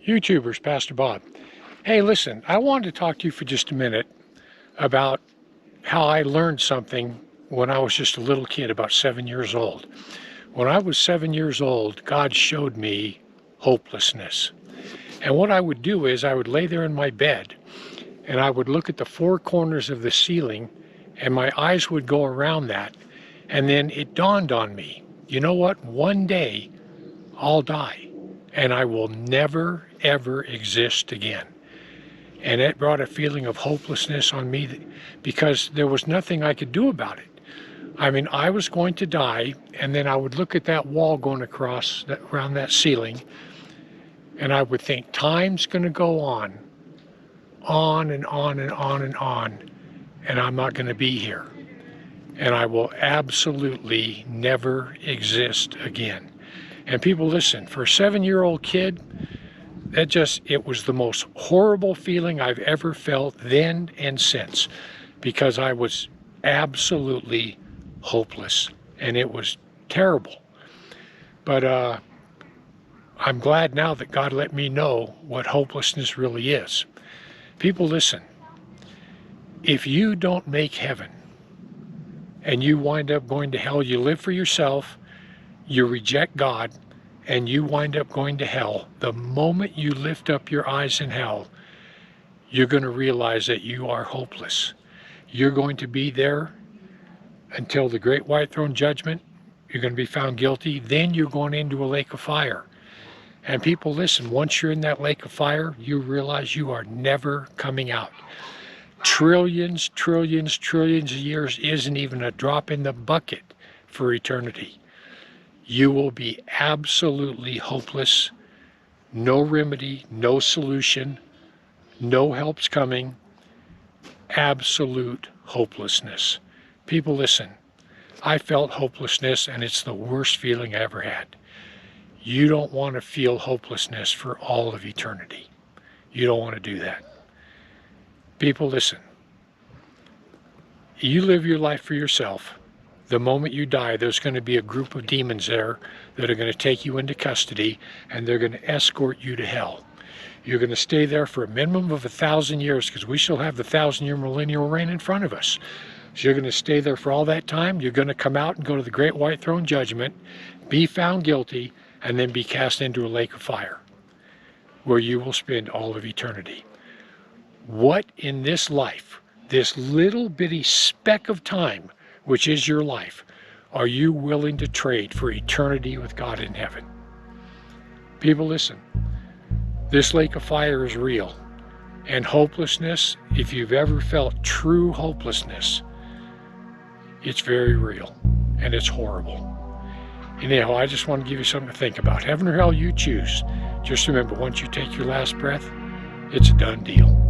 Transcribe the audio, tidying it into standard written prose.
YouTubers, Pastor Bob. Hey, listen, I wanted to talk to you for just a minute about how I learned something when I was just a little kid, about 7 years old. When I was 7 years old, God showed me hopelessness. And what I would do is I would lay there in my bed and I would look at the four corners of the ceiling and my eyes would go around that. And then it dawned on me, you know what? One day I'll die and I will never, ever exist again. And it brought a feeling of hopelessness on me because there was nothing I could do about it. I mean, I was going to die, and then I would look at that wall going across around that ceiling, and I would think, time's going to go on and on and on and on, and I'm not going to be here. And I will absolutely never exist again. And people, listen, for a 7-year-old kid, it was the most horrible feeling I've ever felt then and since, because I was absolutely hopeless, and it was terrible. But I'm glad now that God let me know what hopelessness really is. People, listen, if you don't make heaven and you wind up going to hell, you live for yourself, you reject God, and you wind up going to hell, the moment you lift up your eyes in hell, you're going to realize that you are hopeless. You're going to be there until the great white throne judgment. You're going to be found guilty. Then you're going into a lake of fire. And people, listen, once you're in that lake of fire, you realize you are never coming out. Trillions, trillions, trillions of years isn't even a drop in the bucket for eternity. You will be absolutely hopeless, no remedy, no solution, no help's coming, absolute hopelessness. People, listen, I felt hopelessness, and it's the worst feeling I ever had. You don't want to feel hopelessness for all of eternity. You don't want to do that. People, listen, you live your life for yourself. The moment you die, there's going to be a group of demons there that are going to take you into custody, and they're going to escort you to hell. You're going to stay there for a minimum of 1,000 years, because we still have the 1,000-year millennial reign in front of us. So you're going to stay there for all that time. You're going to come out and go to the great white throne judgment, be found guilty, and then be cast into a lake of fire, where you will spend all of eternity. What in this life, this little bitty speck of time, which is your life, are you willing to trade for eternity with God in heaven? People, listen, this lake of fire is real. And hopelessness, if you've ever felt true hopelessness, it's very real, and it's horrible. Anyhow, I just want to give you something to think about. Heaven or hell, you choose. Just remember, once you take your last breath, it's a done deal.